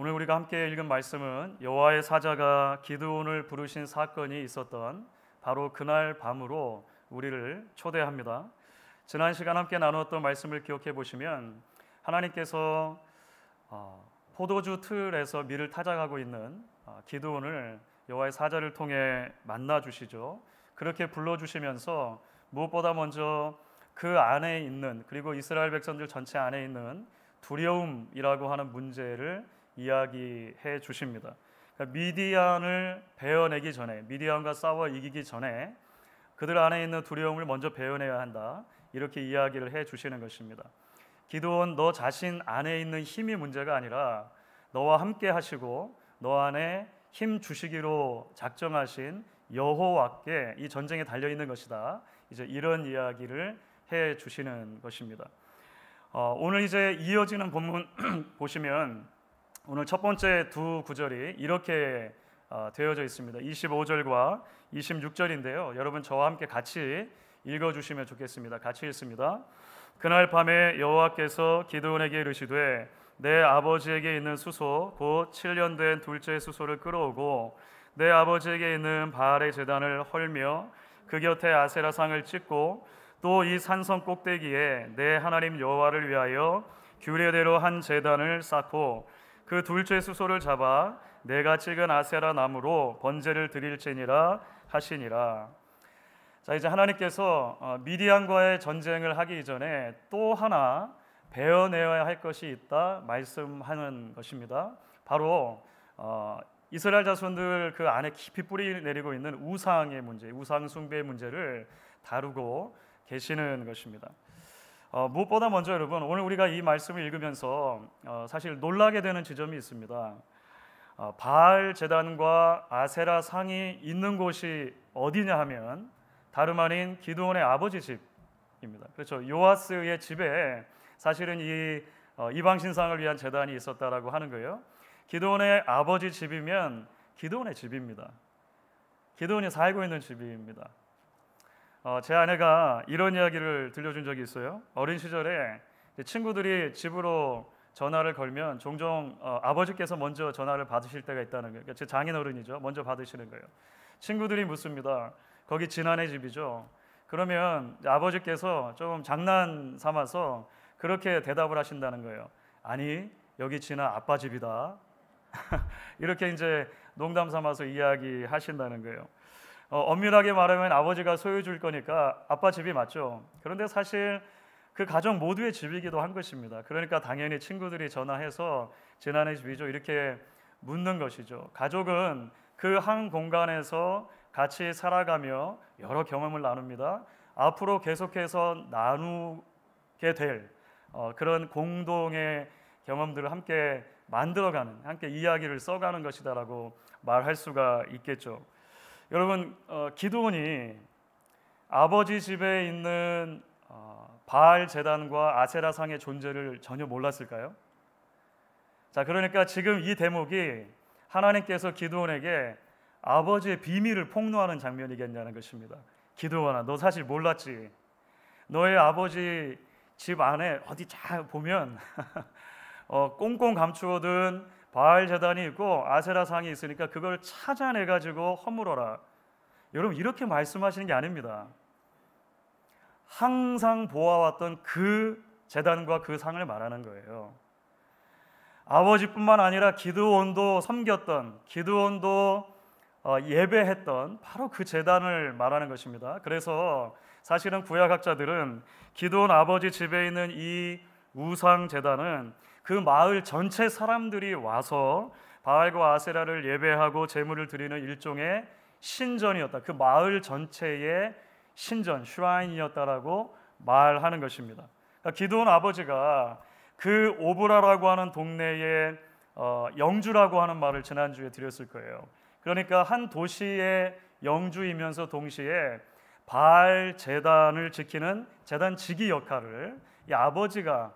오늘 우리가 함께 읽은 말씀은 여호와의 사자가 기드온을 부르신 사건이 있었던 바로 그날 밤으로 우리를 초대합니다. 지난 시간 함께 나누었던 말씀을 기억해 보시면 하나님께서 포도주 틀에서 밀을 타작하고 있는 기드온을 여호와의 사자를 통해 만나 주시죠. 그렇게 불러주시면서 무엇보다 먼저 그 안에 있는, 그리고 이스라엘 백성들 전체 안에 있는 두려움이라고 하는 문제를 이야기해 주십니다. 그러니까 미디안을 베어내기 전에, 미디안과 싸워 이기기 전에 그들 안에 있는 두려움을 먼저 베어내야 한다, 이렇게 이야기를 해 주시는 것입니다. 기드온, 너 자신 안에 있는 힘이 문제가 아니라 너와 함께 하시고 너 안에 힘 주시기로 작정하신 여호와께 이 전쟁에 달려 있는 것이다, 이제 이런 이야기를 해 주시는 것입니다. 오늘 이제 이어지는 본문 보시면 오늘 첫 번째 두 구절이 이렇게 되어져 있습니다. 25절과 26절인데요. 여러분 저와 함께 같이 읽어주시면 좋겠습니다. 같이 읽습니다. 그날 밤에 여호와께서 기드온에게 이르시되 내 아버지에게 있는 수소 곧 7년 된 둘째 수소를 끌어오고 내 아버지에게 있는 바알의 제단을 헐며 그 곁에 아세라상을 찍고 또 이 산성 꼭대기에 내 하나님 여호와를 위하여 규례대로 한 제단을 쌓고 그 둘째 수소를 잡아 내가 찍은 아세라 나무로 번제를 드릴지니라 하시니라. 자, 이제 하나님께서 미디안과의 전쟁을 하기 이전에 또 하나 베어내야 할 것이 있다 말씀하는 것입니다. 바로 이스라엘 자손들 그 안에 깊이 뿌리 내리고 있는 우상의 문제, 우상 숭배의 문제를 다루고 계시는 것입니다. 무엇보다 먼저 여러분, 오늘 우리가 이 말씀을 읽으면서 사실 놀라게 되는 지점이 있습니다. 바알 제단과 아세라 상이 있는 곳이 어디냐 하면 다름 아닌 기드온의 아버지 집입니다. 그렇죠. 요아스의 집에 사실은 이 이방 신상을 위한 제단이 있었다라고 하는 거예요. 기드온의 아버지 집이면 기드온의 집입니다. 기드온이 살고 있는 집입니다. 제 아내가 이런 이야기를 들려준 적이 있어요. 어린 시절에 친구들이 집으로 전화를 걸면 종종 아버지께서 먼저 전화를 받으실 때가 있다는 거예요. 제 장인어른이죠. 먼저 받으시는 거예요. 친구들이 묻습니다. 거기 진아네 집이죠. 그러면 아버지께서 좀 장난 삼아서 그렇게 대답을 하신다는 거예요. 아니, 여기 진아 아빠 집이다. 이렇게 이제 농담 삼아서 이야기하신다는 거예요. 엄밀하게 말하면 아버지가 소유해 줄 거니까 아빠 집이 맞죠. 그런데 사실 그 가족 모두의 집이기도 한 것입니다. 그러니까 당연히 친구들이 전화해서 지난해 집이죠, 이렇게 묻는 것이죠. 가족은 그 한 공간에서 같이 살아가며 여러 경험을 나눕니다. 앞으로 계속해서 나누게 될 그런 공동의 경험들을 함께 만들어가는, 함께 이야기를 써가는 것이다라고 말할 수가 있겠죠. 여러분, 기드온이 아버지 집에 있는 바알 제단과 아세라 상의 존재를 전혀 몰랐을까요? 자, 그러니까 지금 이 대목이 하나님께서 기드온에게 아버지의 비밀을 폭로하는 장면이겠냐는 것입니다. 기드온아, 너 사실 몰랐지? 너의 아버지 집 안에 어디 잘 보면 꽁꽁 감추어둔 바알 제단이 있고 아세라 상이 있으니까 그걸 찾아내 가지고 허물어라. 여러분, 이렇게 말씀하시는 게 아닙니다. 항상 보아왔던 그 제단과 그 상을 말하는 거예요. 아버지뿐만 아니라 기드온도 섬겼던, 기드온도 예배했던 바로 그 제단을 말하는 것입니다. 그래서 사실은 구약학자들은 기드온 아버지 집에 있는 이 우상 제단은 그 마을 전체 사람들이 와서 바알과 아세라를 예배하고 제물을 드리는 일종의 신전이었다. 그 마을 전체의 신전, 슈라인이었다라고 말하는 것입니다. 그러니까 기드온 아버지가 그 오브라라고 하는 동네에 영주라고 하는 말을 지난주에 드렸을 거예요. 그러니까 한 도시의 영주이면서 동시에 바알 제단을 지키는 제단 지기 역할을 이 아버지가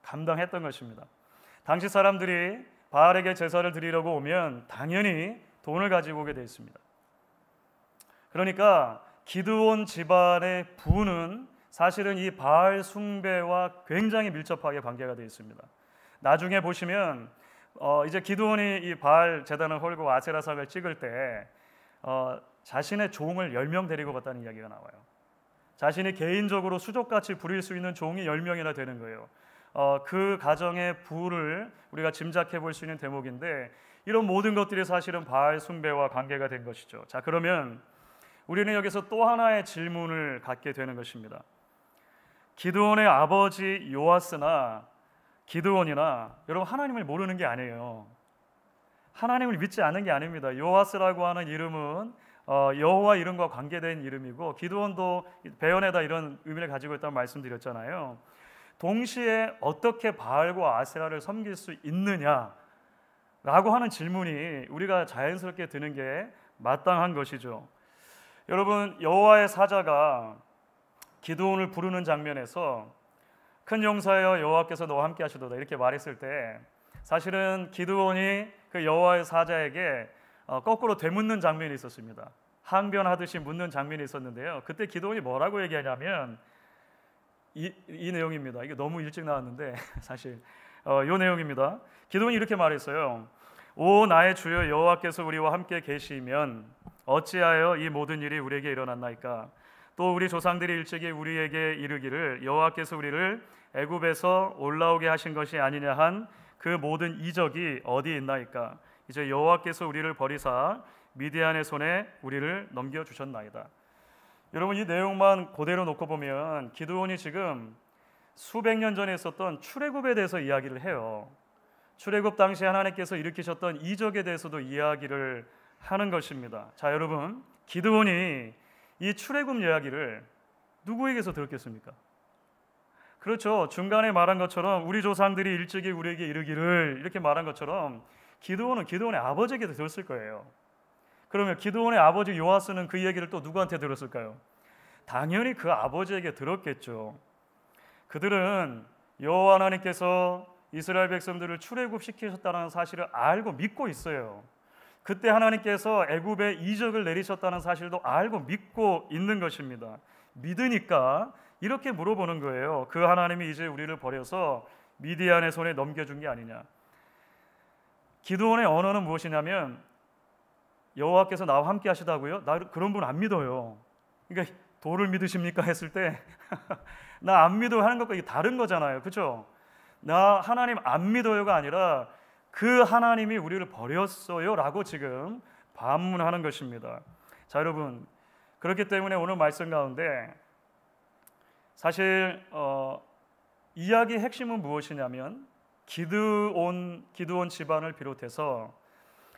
감당했던 것입니다. 당시 사람들이 바알에게 제사를 드리려고 오면 당연히 돈을 가지고 오게 되어 있습니다. 그러니까 기드온 집안의 부는 사실은 이 바알 숭배와 굉장히 밀접하게 관계가 되어 있습니다. 나중에 보시면 이제 기드온이 이 바알 제단을 헐고 아세라상을 찍을 때 자신의 종을 10명 데리고 갔다는 이야기가 나와요. 자신이 개인적으로 수족같이 부릴 수 있는 종이 10명이나 되는 거예요. 그 가정의 부를 우리가 짐작해 볼 수 있는 대목인데, 이런 모든 것들이 사실은 바알 숭배와 관계가 된 것이죠. 자, 그러면 우리는 여기서 또 하나의 질문을 갖게 되는 것입니다. 기드온의 아버지 요아스나 기드온이나, 여러분, 하나님을 모르는 게 아니에요. 하나님을 믿지 않는 게 아닙니다. 요아스라고 하는 이름은 여호와 이름과 관계된 이름이고, 기드온도 베어내다 이런 의미를 가지고 있다는 말씀드렸잖아요. 동시에 어떻게 바알과 아세라를 섬길 수 있느냐라고 하는 질문이 우리가 자연스럽게 드는 게 마땅한 것이죠. 여러분, 여호와의 사자가 기드온을 부르는 장면에서 큰 용사여 여호와께서 너와 함께 하시도다 이렇게 말했을 때, 사실은 기드온이 그 여호와의 사자에게 거꾸로 되묻는 장면이 있었습니다. 항변하듯이 묻는 장면이 있었는데요. 그때 기드온이 뭐라고 얘기하냐면 이 내용입니다. 이게 너무 일찍 나왔는데 사실 이 내용입니다. 기드온이 이렇게 말했어요. 오 나의 주여 여호와께서 우리와 함께 계시면 어찌하여 이 모든 일이 우리에게 일어났나이까. 또 우리 조상들이 일찍이 우리에게 이르기를 여호와께서 우리를 애굽에서 올라오게 하신 것이 아니냐 한 그 모든 이적이 어디 있나이까. 이제 여호와께서 우리를 버리사 미디안의 손에 우리를 넘겨주셨나이다. 여러분, 이 내용만 그대로 놓고 보면 기드온이 지금 수백 년 전에 있었던 출애굽에 대해서 이야기를 해요. 출애굽 당시 하나님께서 일으키셨던 이적에 대해서도 이야기를 하는 것입니다. 자, 여러분, 기드온이 이 출애굽 이야기를 누구에게서 들었겠습니까? 그렇죠. 중간에 말한 것처럼 우리 조상들이 일찍이 우리에게 이르기를 이렇게 말한 것처럼 기드온은 기드온의 아버지에게 들었을 거예요. 그러면 기드온의 아버지 요아스는 그 얘기를 또 누구한테 들었을까요? 당연히 그 아버지에게 들었겠죠. 그들은 여호와 하나님께서 이스라엘 백성들을 출애굽시키셨다는 사실을 알고 믿고 있어요. 그때 하나님께서 애굽에 이적을 내리셨다는 사실도 알고 믿고 있는 것입니다. 믿으니까 이렇게 물어보는 거예요. 그 하나님이 이제 우리를 버려서 미디안의 손에 넘겨준 게 아니냐. 기드온의 언어는 무엇이냐면 여호와께서 나와 함께 하시다고요? 나 그런 분 안 믿어요. 그러니까 도를 믿으십니까? 했을 때 나 안 믿어요 하는 것과 이게 다른 거잖아요. 그렇죠? 나 하나님 안 믿어요가 아니라 그 하나님이 우리를 버렸어요 라고 지금 반문하는 것입니다. 자, 여러분, 그렇기 때문에 오늘 말씀 가운데 사실 이야기의 핵심은 무엇이냐면 기드온 집안을 비롯해서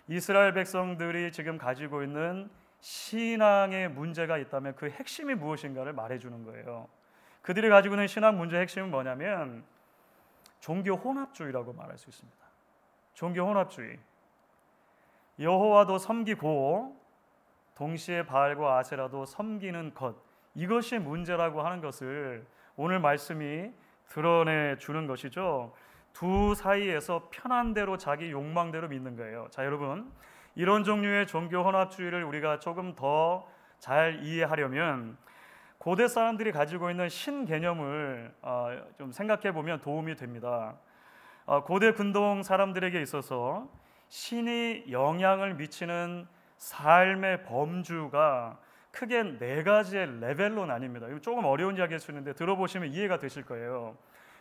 이스라엘 백성들이 지금 가지고 있는 신앙의 문제가 있다면 그 핵심이 무엇인가를 말해주는 거예요. 그들이 가지고 있는 신앙 문제의 핵심은 뭐냐면 종교 혼합주의라고 말할 수 있습니다. 종교 혼합주의. 여호와도 섬기고 동시에 바알과 아세라도 섬기는 것, 이것이 문제라고 하는 것을 오늘 말씀이 드러내 주는 것이죠. 두 사이에서 편한 대로 자기 욕망대로 믿는 거예요. 자, 여러분, 이런 종류의 종교 혼합주의를 우리가 조금 더 잘 이해하려면 고대 사람들이 가지고 있는 신 개념을 좀 생각해 보면 도움이 됩니다. 고대 근동 사람들에게 있어서 신이 영향을 미치는 삶의 범주가 크게 네 가지의 레벨로 나뉩니다. 이거 조금 어려운 이야기일 수 있는데 들어보시면 이해가 되실 거예요.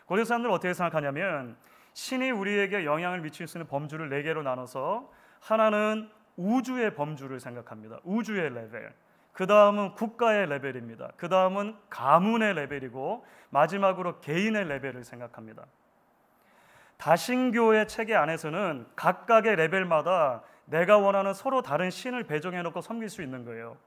고대 사람들은 어떻게 생각하냐면 신이 우리에게 영향을 미칠 수 있는 범주를 네 개로 나눠서 하나는 우주의 범주를 생각합니다. 우주의 레벨. 그 다음은 국가의 레벨입니다. 그 다음은 가문의 레벨이고 마지막으로 개인의 레벨을 생각합니다. 다신교의 체계 안에서는 각각의 레벨마다 내가 원하는 서로 다른 신을 배정해 놓고 섬길 수 있는 거예요.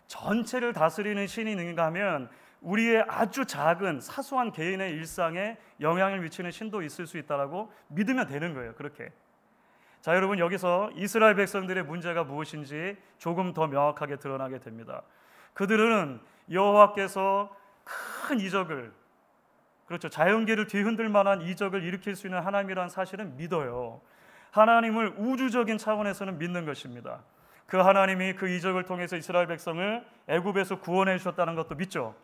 전체를 다스리는 신이 있는가 하면 우리의 아주 작은 사소한 개인의 일상에 영향을 미치는 신도 있을 수 있다라고 믿으면 되는 거예요. 그렇게. 자, 여러분, 여기서 이스라엘 백성들의 문제가 무엇인지 조금 더 명확하게 드러나게 됩니다. 그들은 여호와께서 큰 이적을, 그렇죠, 자연계를 뒤흔들 만한 이적을 일으킬 수 있는 하나님이라는 사실은 믿어요. 하나님을 우주적인 차원에서는 믿는 것입니다. 그 하나님이 그 이적을 통해서 이스라엘 백성을 애굽에서 구원해 주셨다는 것도 믿죠.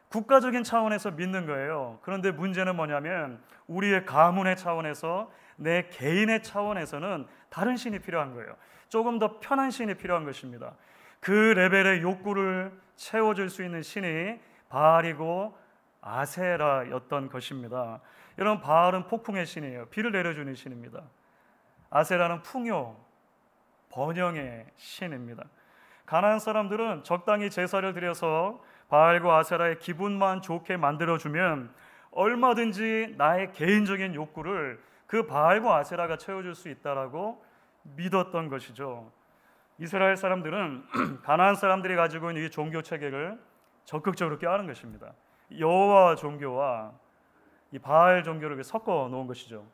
국가적인 차원에서 믿는 거예요. 그런데 문제는 뭐냐면 우리의 가문의 차원에서, 내 개인의 차원에서는 다른 신이 필요한 거예요. 조금 더 편한 신이 필요한 것입니다. 그 레벨의 욕구를 채워줄 수 있는 신이 바알이고 아세라였던 것입니다. 여러분, 바알은 폭풍의 신이에요. 비를 내려주는 신입니다. 아세라는 풍요, 번영의 신입니다. 가나안 사람들은 적당히 제사를 드려서 바알과 아세라의 기분만 좋게 만들어주면 얼마든지 나의 개인적인 욕구를 그 바알과 아세라가 채워줄 수 있다라고 믿었던 것이죠. 이스라엘 사람들은 가나안 사람들이 가지고 있는 이 종교 체계를 적극적으로 껴안은 것입니다. 여호와 종교와 이 바알 종교를 섞어 놓은 것이죠.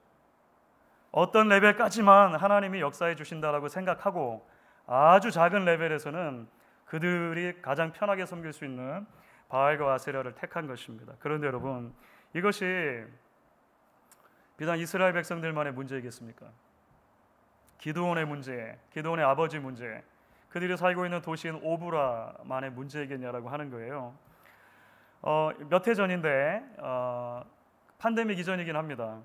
어떤 레벨까지만 하나님이 역사해 주신다라고 생각하고 아주 작은 레벨에서는 그들이 가장 편하게 섬길 수 있는 바알과 아세라를 택한 것입니다. 그런데 여러분, 이것이 비단 이스라엘 백성들만의 문제이겠습니까? 기드온의 문제, 기드온의 아버지 문제, 그들이 살고 있는 도시인 오브라만의 문제이겠냐라고 하는 거예요. 몇 해 전인데 팬데믹 이전이긴 합니다.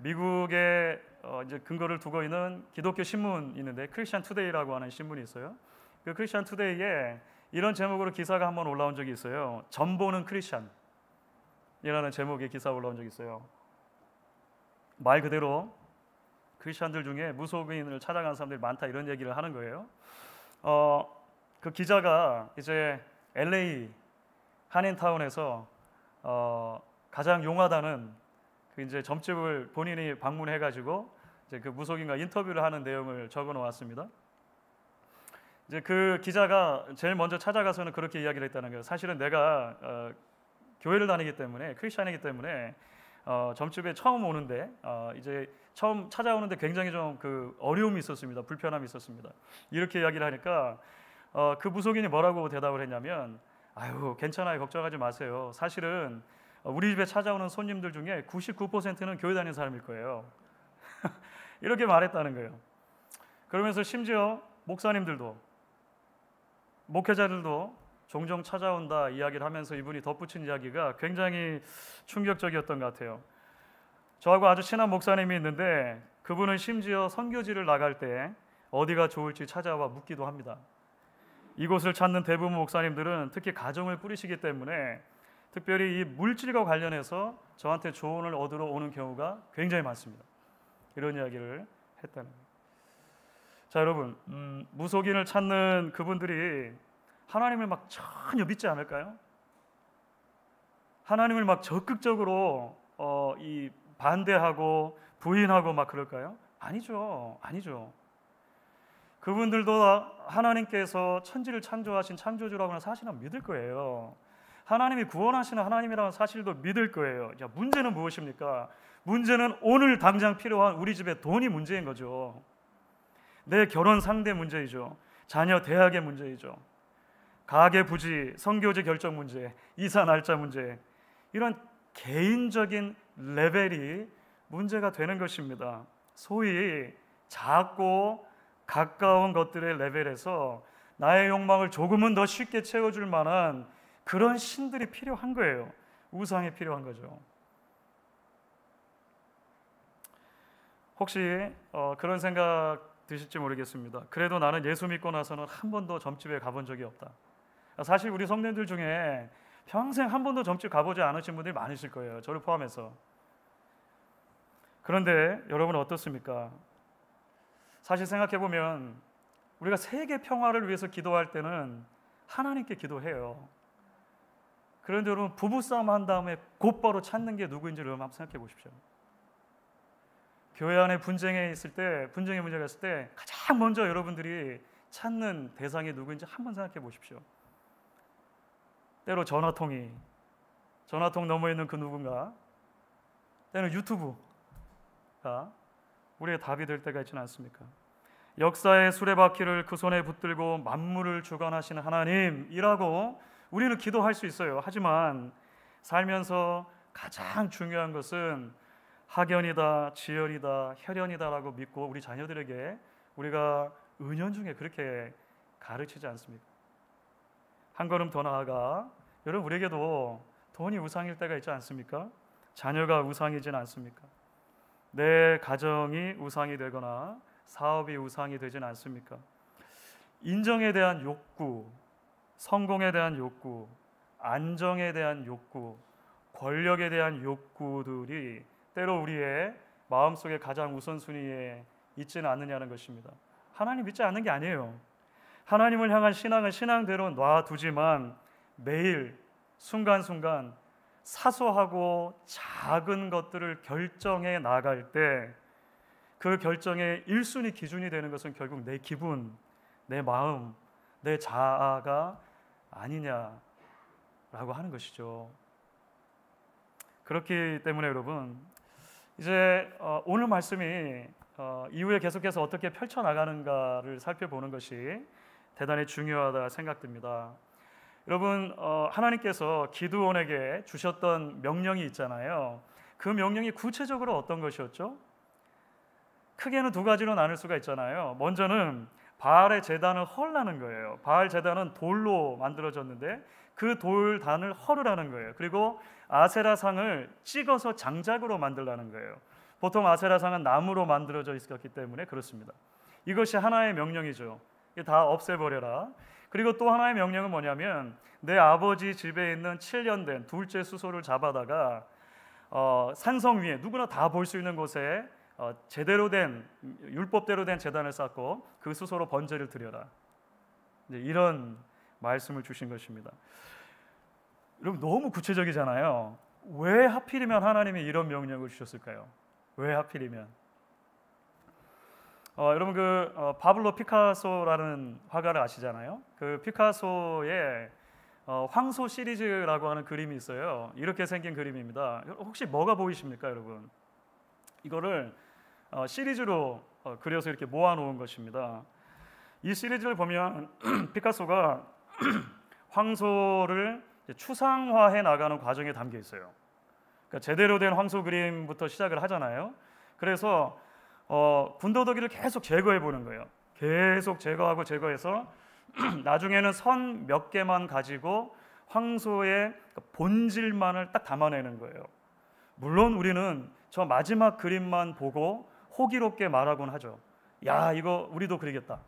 미국에 이제 근거를 두고 있는 기독교 신문이 있는데 크리스천 투데이라고 하는 신문이 있어요. 그 크리스천 투데이에 이런 제목으로 기사가 한번 올라온 적이 있어요. 전보는 크리스천이라는 제목의 기사가 올라온 적이 있어요. 말 그대로 크리스천들 중에 무속인을 찾아가는 사람들이 많다, 이런 얘기를 하는 거예요. 그 기자가 이제 LA 한인타운에서 가장 용하다는 그 이제 점집을 본인이 방문해가지고 이제 그 무속인과 인터뷰를 하는 내용을 적어 놓았습니다. 이제 그 기자가 제일 먼저 찾아가서는 그렇게 이야기를 했다는 거예요. 사실은 내가 교회를 다니기 때문에, 크리스천이기 때문에 점집에 처음 오는데 이제 처음 찾아오는데 굉장히 좀 그 어려움이 있었습니다. 불편함이 있었습니다. 이렇게 이야기를 하니까 그 무속인이 뭐라고 대답을 했냐면, 아유, 괜찮아요, 걱정하지 마세요. 사실은 우리 집에 찾아오는 손님들 중에 99%는 교회 다니는 사람일 거예요. 이렇게 말했다는 거예요. 그러면서 심지어 목사님들도, 목회자들도 종종 찾아온다 이야기를 하면서 이분이 덧붙인 이야기가 굉장히 충격적이었던 것 같아요. 저하고 아주 친한 목사님이 있는데 그분은 심지어 선교지를 나갈 때 어디가 좋을지 찾아와 묻기도 합니다. 이곳을 찾는 대부분 목사님들은 특히 가정을 꾸리시기 때문에 특별히 이 물질과 관련해서 저한테 조언을 얻으러 오는 경우가 굉장히 많습니다. 이런 이야기를 했다는 거예요. 자, 여러분, 무속인을 찾는 그분들이 하나님을 막 전혀 믿지 않을까요? 하나님을 막 적극적으로 이 반대하고 부인하고 막 그럴까요? 아니죠, 아니죠. 그분들도 하나님께서 천지를 창조하신 창조주라고 하는 사실은 믿을 거예요. 하나님이 구원하시는 하나님이라는 사실도 믿을 거예요. 자, 문제는 무엇입니까? 문제는 오늘 당장 필요한 우리 집의 돈이 문제인 거죠. 내 결혼 상대 문제이죠. 자녀 대학의 문제이죠. 가계 부지, 선교지 결정 문제, 이사 날짜 문제, 이런 개인적인 레벨이 문제가 되는 것입니다. 소위 작고 가까운 것들의 레벨에서 나의 욕망을 조금은 더 쉽게 채워줄 만한 그런 신들이 필요한 거예요. 우상이 필요한 거죠. 혹시 그런 생각 드실지 모르겠습니다. 그래도 나는 예수 믿고 나서는 한 번도 점집에 가본 적이 없다. 사실 우리 성도님들 중에 평생 한 번도 점집 가보지 않으신 분들이 많으실 거예요. 저를 포함해서. 그런데 여러분은 어떻습니까? 사실 생각해보면 우리가 세계 평화를 위해서 기도할 때는 하나님께 기도해요. 그런데 여러분, 부부싸움 한 다음에 곧바로 찾는 게 누구인지 여러분 한번 생각해 보십시오. 교회 안에 분쟁에 있을 때, 분쟁의 문제가 있을 때 가장 먼저 여러분들이 찾는 대상이 누구인지 한번 생각해 보십시오. 때로 전화통 넘어 있는 그 누군가, 때는 유튜브가 우리의 답이 될 때가 있지는 않습니까? 역사의 수레바퀴를 그 손에 붙들고 만물을 주관하시는 하나님이라고 우리는 기도할 수 있어요. 하지만 살면서 가장 중요한 것은 학연이다, 지열이다, 혈연이다라고 믿고 우리 자녀들에게 우리가 은연중에 그렇게 가르치지 않습니까? 한 걸음 더 나아가 여러분, 우리에게도 돈이 우상일 때가 있지 않습니까? 자녀가 우상이진 않습니까? 내 가정이 우상이 되거나 사업이 우상이 되진 않습니까? 인정에 대한 욕구, 성공에 대한 욕구, 안정에 대한 욕구, 권력에 대한 욕구들이 때로 우리의 마음속에 가장 우선순위에 있지는 않느냐는 것입니다. 하나님 믿지 않는 게 아니에요. 하나님을 향한 신앙은 신앙대로 놔두지만 매일 순간순간 사소하고 작은 것들을 결정해 나갈 때 그 결정의 1순위 기준이 되는 것은 결국 내 기분, 내 마음, 내 자아가 아니냐라고 하는 것이죠. 그렇기 때문에 여러분, 이제 오늘 말씀이 이후에 계속해서 어떻게 펼쳐나가는가를 살펴보는 것이 대단히 중요하다 생각됩니다. 여러분, 하나님께서 기드온에게 주셨던 명령이 있잖아요. 그 명령이 구체적으로 어떤 것이었죠? 크게는 두 가지로 나눌 수가 있잖아요. 먼저는 바알의 제단을 헐라는 거예요. 바알 제단은 돌로 만들어졌는데 그 돌단을 헐으라는 거예요. 그리고 아세라상을 찍어서 장작으로 만들라는 거예요. 보통 아세라상은 나무로 만들어져 있었기 때문에 그렇습니다. 이것이 하나의 명령이죠. 다 없애버려라. 그리고 또 하나의 명령은 뭐냐면 내 아버지 집에 있는 7년 된 둘째 수소를 잡아다가 산성 위에 누구나 다 볼 수 있는 곳에 제대로 된 율법대로 된 제단을 쌓고 그 수소로 번제를 드려라. 이런 말씀을 주신 것입니다. 여러분, 너무 구체적이잖아요. 왜 하필이면 하나님이 이런 명령을 주셨을까요? 왜 하필이면? 여러분, 파블로 피카소라는 화가를 아시잖아요. 그 피카소의 황소 시리즈라고 하는 그림이 있어요. 이렇게 생긴 그림입니다. 혹시 뭐가 보이십니까, 여러분? 이거를 시리즈로 그려서 이렇게 모아놓은 것입니다. 이 시리즈를 보면 피카소가 황소를 추상화해 나가는 과정에 담겨 있어요. 그러니까 제대로 된 황소 그림부터 시작을 하잖아요. 그래서 군더더기를 계속 제거해 보는 거예요. 계속 제거하고 제거해서 나중에는 선 몇 개만 가지고 황소의 본질만을 딱 담아내는 거예요. 물론 우리는 저 마지막 그림만 보고 호기롭게 말하곤 하죠. 야, 이거 우리도 그리겠다.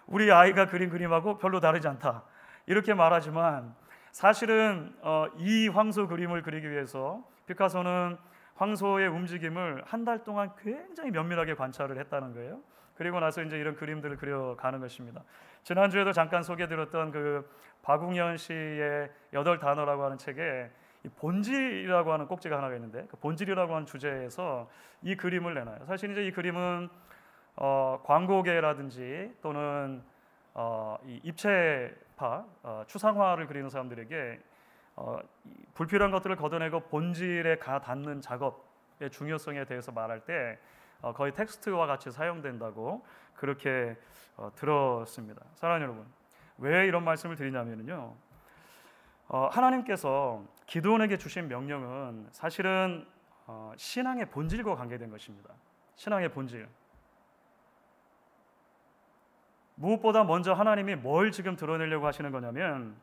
우리 아이가 그린 그림하고 별로 다르지 않다. 이렇게 말하지만 사실은 이 황소 그림을 그리기 위해서 피카소는 황소의 움직임을 한 달 동안 굉장히 면밀하게 관찰을 했다는 거예요. 그리고 나서 이제 이런 그림들을 그려가는 것입니다. 지난주에도 잠깐 소개해드렸던 그 박웅현 씨의 8단어라고 하는 책에 이 본질이라고 하는 꼭지가 하나가 있는데 그 본질이라고 하는 주제에서 이 그림을 내놔요. 사실 이제 이 그림은 광고계라든지 또는 이 입체파, 추상화를 그리는 사람들에게 불필요한 것들을 걷어내고 본질에 닿는 작업의 중요성에 대해서 말할 때 거의 텍스트와 같이 사용된다고 그렇게 들었습니다. 사랑하는 여러분, 왜 이런 말씀을 드리냐면요, 하나님께서 기드온에게 주신 명령은 사실은 신앙의 본질과 관계된 것입니다. 신앙의 본질. 무엇보다 먼저 하나님이 뭘 지금 드러내려고 하시는 거냐면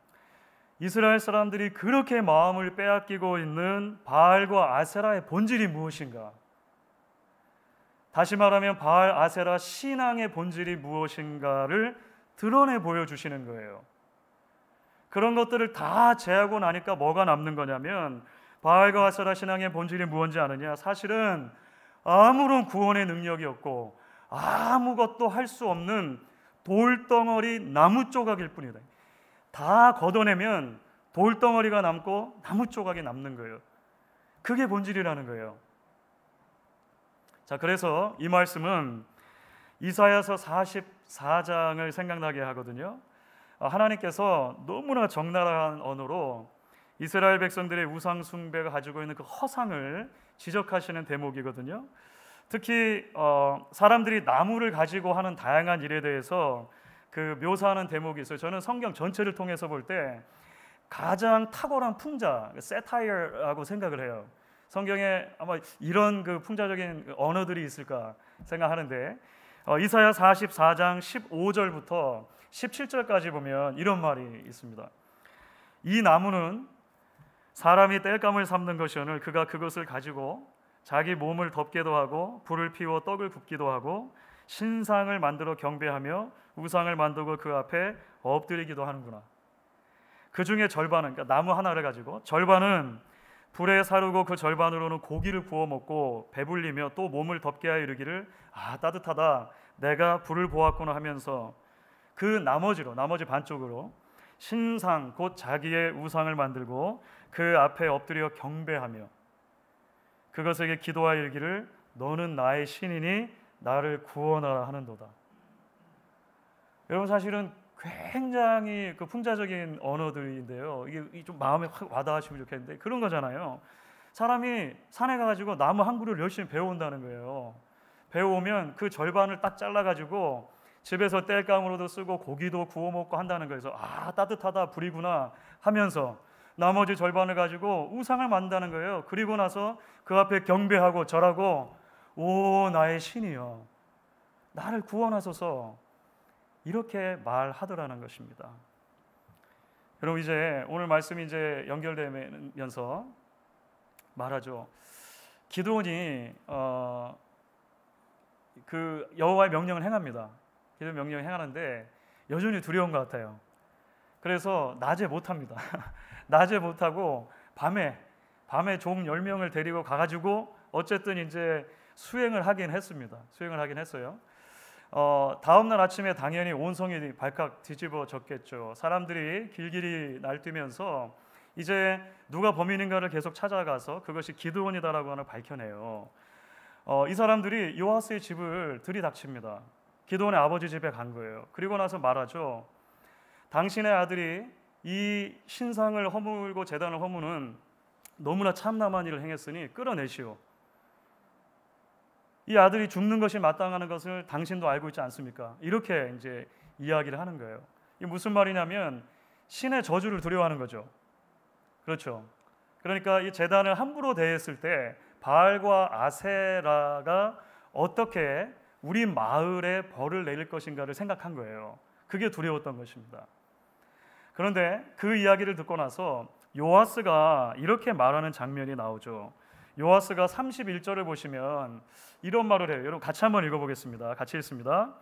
이스라엘 사람들이 그렇게 마음을 빼앗기고 있는 바알과 아세라의 본질이 무엇인가? 다시 말하면 바알, 아세라 신앙의 본질이 무엇인가를 드러내 보여주시는 거예요. 그런 것들을 다 제하고 나니까 뭐가 남는 거냐면 바알과 아세라 신앙의 본질이 무엇인지 아느냐? 사실은 아무런 구원의 능력이 없고 아무것도 할 수 없는 돌덩어리 나무 조각일 뿐이다. 다 걷어내면 돌덩어리가 남고 나무 조각이 남는 거예요. 그게 본질이라는 거예요. 자, 그래서 이 말씀은 이사야서 44장을 생각나게 하거든요. 하나님께서 너무나 적나라한 언어로 이스라엘 백성들의 우상 숭배가 가지고 있는 그 허상을 지적하시는 대목이거든요. 특히 사람들이 나무를 가지고 하는 다양한 일에 대해서 그 묘사하는 대목이 있어요. 저는 성경 전체를 통해서 볼 때 가장 탁월한 풍자, 세타이어라고 생각을 해요. 성경에 아마 이런 그 풍자적인 언어들이 있을까 생각하는데 이사야 44장 15절부터 17절까지 보면 이런 말이 있습니다. 이 나무는 사람이 땔감을 삶는 것이오늘 그가 그것을 가지고 자기 몸을 덮게도 하고 불을 피워 떡을 굽기도 하고 신상을 만들어 경배하며 우상을 만들고 그 앞에 엎드리기도 하는구나. 그 중에 절반은, 그러니까 나무 하나를 가지고 절반은 불에 사르고 그 절반으로는 고기를 구워 먹고 배불리며 또 몸을 덮게 하여 이르기를 따뜻하다 내가 불을 보았구나 하면서 그 나머지 반쪽으로 신상 곧 자기의 우상을 만들고 그 앞에 엎드려 경배하며 그것에게 기도하여 이르기를 너는 나의 신이니 나를 구원하라 하는도다. 여러분, 사실은 굉장히 그 풍자적인 언어들인데요, 이게 좀 마음에 확 와닿으시면 좋겠는데 그런 거잖아요. 사람이 산에 가가지고 나무 한 그루를 열심히 배워온다는 거예요. 배워오면 그 절반을 딱 잘라가지고 집에서 땔감으로도 쓰고 고기도 구워 먹고 한다는 거예요. 그래서 따뜻하다 불이구나 하면서 나머지 절반을 가지고 우상을 만든다는 거예요. 그리고 나서 그 앞에 경배하고 절하고 오 나의 신이여 나를 구원하소서 이렇게 말하더라는 것입니다. 여러분, 이제 오늘 말씀이 이제 연결되면서 말하죠. 기드온이 그 여호와의 명령을 행합니다. 기드온 명령을 행하는데 여전히 두려운 것 같아요. 그래서 낮에 못합니다. 낮에 못하고 밤에 종 10명을 데리고 가가지고 어쨌든 이제 수행을 하긴 했습니다. 수행을 하긴 했어요. 다음날 아침에 당연히 온 성이 발칵 뒤집어졌겠죠. 사람들이 길길이 날뛰면서 이제 누가 범인인가를 계속 찾아가서 그것이 기드온이다라고 하는 밝혀내요. 이 사람들이 요아스의 집을 들이닥칩니다. 기드온의 아버지 집에 간 거예요. 그리고 나서 말하죠. 당신의 아들이 이 신상을 허물고 제단을 허무는 너무나 참남한 일을 행했으니 끌어내시오. 이 아들이 죽는 것이 마땅하는 것을 당신도 알고 있지 않습니까? 이렇게 이제 이야기를 하는 거예요. 이게 무슨 말이냐면 신의 저주를 두려워하는 거죠. 그렇죠. 그러니까 이 제단을 함부로 대했을 때 바알과 아세라가 어떻게 우리 마을에 벌을 내릴 것인가를 생각한 거예요. 그게 두려웠던 것입니다. 그런데 그 이야기를 듣고 나서 요아스가 이렇게 말하는 장면이 나오죠. 요아스가 31절을 보시면 이런 말을 해요. 여러분 같이 한번 읽어보겠습니다. 같이 읽습니다.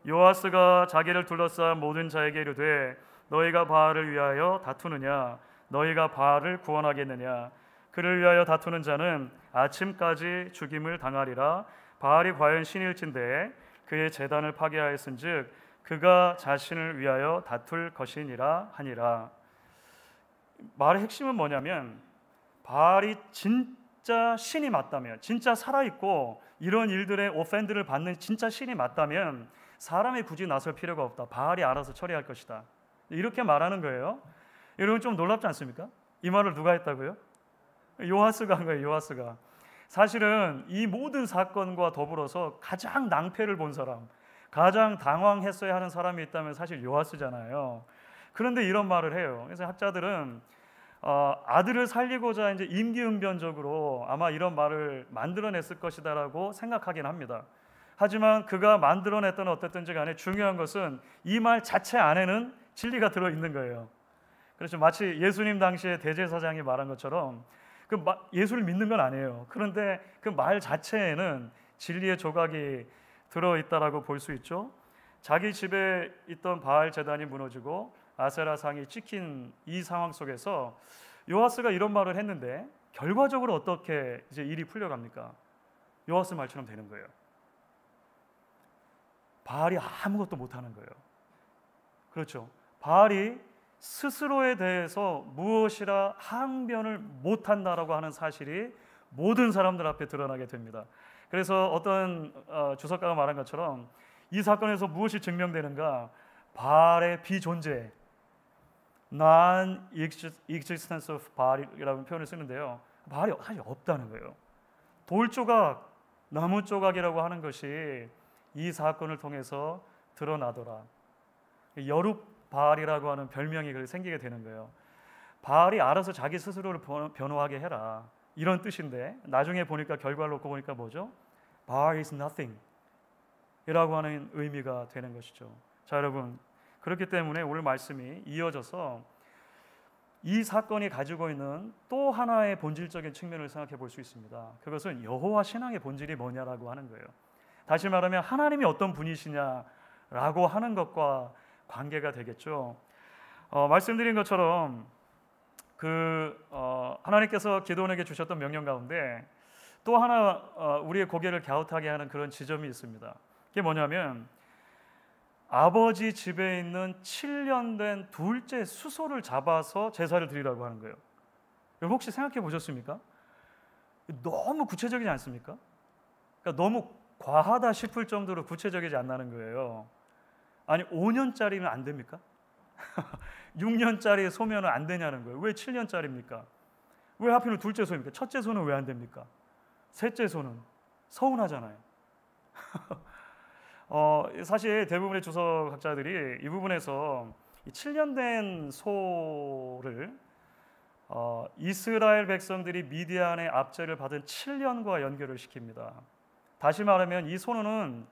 요아스가 자기를 둘러싼 모든 자에게 이르되 너희가 바알을 위하여 다투느냐 너희가 바알을 구원하겠느냐 그를 위하여 다투는 자는 아침까지 죽임을 당하리라. 바알이 과연 신일진데 그의 제단을 파괴하였은즉 그가 자신을 위하여 다툴 것이니라 하니라. 말의 핵심은 뭐냐면 바알이 진짜 신이 맞다면, 진짜 살아있고 이런 일들의 오펜드를 받는 진짜 신이 맞다면 사람이 굳이 나설 필요가 없다. 바알이 알아서 처리할 것이다. 이렇게 말하는 거예요. 여러분 좀 놀랍지 않습니까? 이 말을 누가 했다고요? 요아스가 한 거예요. 요아스가. 사실은 이 모든 사건과 더불어서 가장 낭패를 본 사람, 가장 당황했어야 하는 사람이 있다면 사실 요아스잖아요. 그런데 이런 말을 해요. 그래서 학자들은 아들을 살리고자 이제 임기응변적으로 아마 이런 말을 만들어냈을 것이다라고 생각하긴 합니다. 하지만 그가 만들어냈던 어땠든지 간에 중요한 것은 이 말 자체 안에는 진리가 들어있는 거예요. 그렇죠. 마치 예수님 당시에 대제사장이 말한 것처럼 예수를 믿는 건 아니에요. 그런데 그 말 자체에는 진리의 조각이 들어있다라고 볼 수 있죠. 자기 집에 있던 바알 제단이 무너지고 아세라 상이 찍힌 이 상황 속에서 요아스가 이런 말을 했는데 결과적으로 어떻게 이제 일이 풀려갑니까? 요아스 말처럼 되는 거예요. 바알이 아무것도 못하는 거예요. 그렇죠. 바알이 스스로에 대해서 무엇이라 항변을 못한다라고 하는 사실이 모든 사람들 앞에 드러나게 됩니다. 그래서 어떤 주석가가 말한 것처럼 이 사건에서 무엇이 증명되는가? 바알의 비존재, non-existence of 바알이라는 표현을 쓰는데요. 바알이 사실 없다는 거예요. 돌 조각, 나무 조각이라고 하는 것이 이 사건을 통해서 드러나더라. 여룹 바알이라고 하는 별명이 생기게 되는 거예요. 바알이 알아서 자기 스스로를 변호하게 해라, 이런 뜻인데 나중에 보니까 결과를 놓고 보니까 뭐죠? 바알 is nothing 이라고 하는 의미가 되는 것이죠. 자, 여러분, 그렇기 때문에 오늘 말씀이 이어져서 이 사건이 가지고 있는 또 하나의 본질적인 측면을 생각해 볼 수 있습니다. 그것은 여호와 신앙의 본질이 뭐냐라고 하는 거예요. 다시 말하면 하나님이 어떤 분이시냐라고 하는 것과 관계가 되겠죠. 말씀드린 것처럼 하나님께서 기드온에게 주셨던 명령 가운데 또 하나 우리의 고개를 갸웃하게 하는 그런 지점이 있습니다. 그게 뭐냐면 아버지 집에 있는 7년 된 둘째 수소를 잡아서 제사를 드리라고 하는 거예요. 여러분 혹시 생각해 보셨습니까? 너무 구체적이지 않습니까? 그러니까 너무 과하다 싶을 정도로 구체적이지 않다는 거예요. 아니 5년짜리면 안 됩니까? 6년짜리 소면은 안 되냐는 거예요. 왜 7년짜리입니까? 왜 하필은 둘째 소입니까? 첫째 소는 왜 안 됩니까? 셋째 소는 서운하잖아요. 사실 대부분의 주석학자들이 이 부분에서 7년 된 소를 이스라엘 백성들이 미디안의 압제를 받은 7년과 연결을 시킵니다. 다시 말하면 이 소는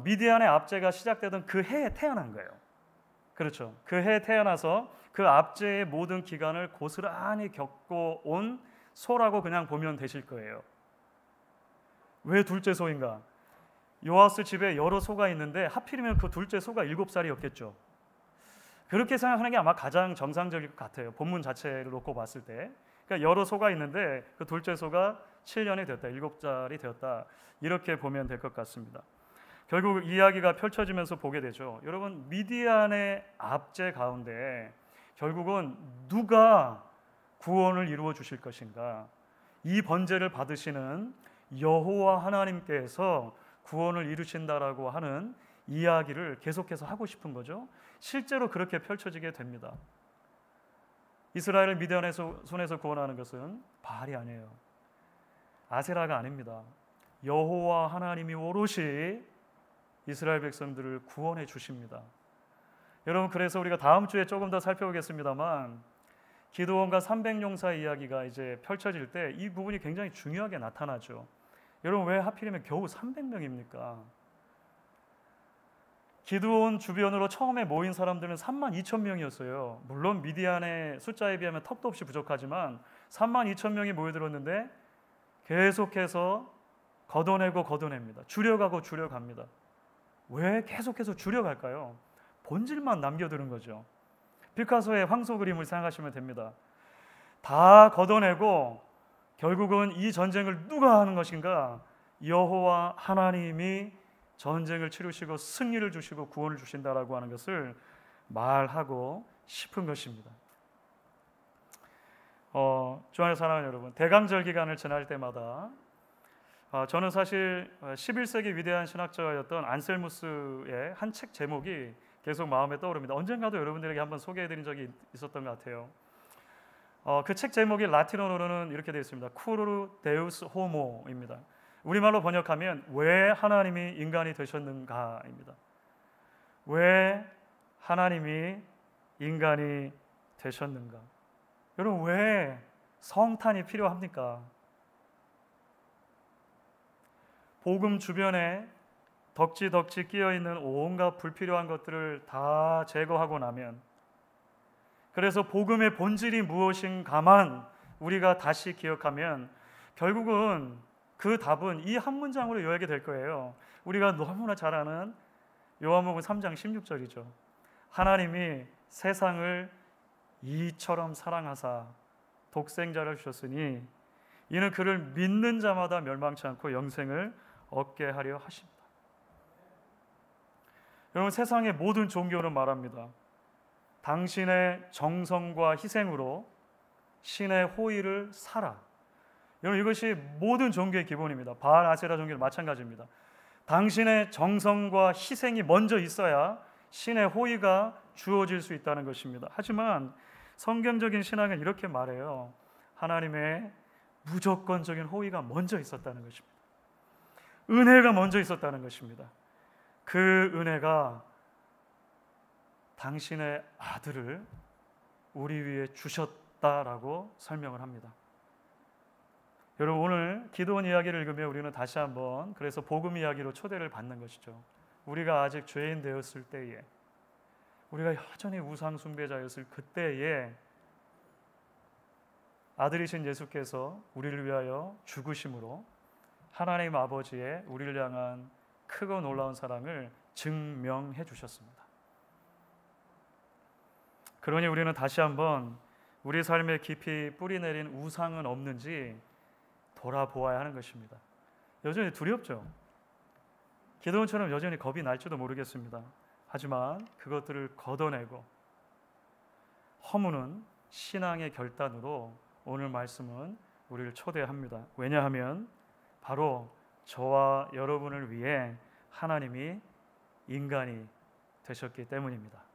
미디안의 압제가 시작되던 그 해에 태어난 거예요. 그렇죠. 그 해에 태어나서 그 압제의 모든 기간을 고스란히 겪고 온 소라고 그냥 보면 되실 거예요. 왜 둘째 소인가? 요아스 집에 여러 소가 있는데 하필이면 그 둘째 소가 7살이었겠죠. 그렇게 생각하는 게 아마 가장 정상적일 것 같아요. 본문 자체를 놓고 봤을 때. 그러니까 여러 소가 있는데 그 둘째 소가 7년이 되었다, 7살이 되었다, 이렇게 보면 될 것 같습니다. 결국 이야기가 펼쳐지면서 보게 되죠. 여러분, 미디안의 압제 가운데 결국은 누가 구원을 이루어 주실 것인가? 이 번제를 받으시는 여호와 하나님께서 구원을 이루신다라고 하는 이야기를 계속해서 하고 싶은 거죠. 실제로 그렇게 펼쳐지게 됩니다. 이스라엘을 미디안의 손에서 구원하는 것은 바알이 아니에요. 아세라가 아닙니다. 여호와 하나님이 오롯이 이스라엘 백성들을 구원해 주십니다. 여러분, 그래서 우리가 다음 주에 조금 더 살펴보겠습니다만 기드온과 300용사 이야기가 이제 펼쳐질 때 이 부분이 굉장히 중요하게 나타나죠. 여러분, 왜 하필이면 겨우 300명입니까? 기드온 주변으로 처음에 모인 사람들은 32,000명이었어요. 물론 미디안의 숫자에 비하면 턱도 없이 부족하지만 32,000명이 모여들었는데 계속해서 걷어냅니다. 줄여가고 줄여갑니다. 왜 계속해서 줄여갈까요? 본질만 남겨두는 거죠. 피카소의 황소 그림을 생각하시면 됩니다. 다 걷어내고 결국은 이 전쟁을 누가 하는 것인가? 여호와 하나님이 전쟁을 치르시고 승리를 주시고 구원을 주신다라고 하는 것을 말하고 싶은 것입니다. 주안의 사랑하는 여러분, 대강절 기간을 지날 때마다 저는 사실 11세기 위대한 신학자였던 안셀무스의 한 책 제목이 계속 마음에 떠오릅니다. 언젠가도 여러분들에게 한번 소개해드린 적이 있었던 것 같아요. 그 책 제목이 라틴어로는 이렇게 되어 있습니다. 쿠르 데우스 호모입니다. 우리말로 번역하면 왜 하나님이 인간이 되셨는가입니다. 왜 하나님이 인간이 되셨는가? 여러분, 왜 성탄이 필요합니까? 복음 주변에 덕지덕지 끼어있는 온갖 불필요한 것들을 다 제거하고 나면, 그래서 복음의 본질이 무엇인가만 우리가 다시 기억하면 결국은 그 답은 이 한 문장으로 요약이 될 거예요. 우리가 너무나 잘 아는 요한복음 3장 16절이죠. 하나님이 세상을 이처럼 사랑하사 독생자를 주셨으니 이는 그를 믿는 자마다 멸망치 않고 영생을 얻게 하려 하십니다. 여러분, 세상의 모든 종교는 말합니다. 당신의 정성과 희생으로 신의 호의를 사라. 여러분, 이것이 모든 종교의 기본입니다. 바알 아세라 종교는 마찬가지입니다. 당신의 정성과 희생이 먼저 있어야 신의 호의가 주어질 수 있다는 것입니다. 하지만 성경적인 신앙은 이렇게 말해요. 하나님의 무조건적인 호의가 먼저 있었다는 것입니다. 은혜가 먼저 있었다는 것입니다. 그 은혜가 당신의 아들을 우리 위에 주셨다라고 설명을 합니다. 여러분, 오늘 기도원 이야기를 읽으며 우리는 다시 한번 그래서 복음 이야기로 초대를 받는 것이죠. 우리가 아직 죄인 되었을 때에, 우리가 여전히 우상 숭배자였을 그때에 아들이신 예수께서 우리를 위하여 죽으심으로 하나님 아버지의 우리를 향한 크고 놀라운 사랑을 증명해 주셨습니다. 그러니 우리는 다시 한번 우리 삶에 깊이 뿌리 내린 우상은 없는지 돌아보아야 하는 것입니다. 여전히 두렵죠. 기드온처럼 여전히 겁이 날지도 모르겠습니다. 하지만 그것들을 걷어내고 허무는 신앙의 결단으로 오늘 말씀은 우리를 초대합니다. 왜냐하면 바로 저와 여러분을 위해 하나님이 인간이 되셨기 때문입니다.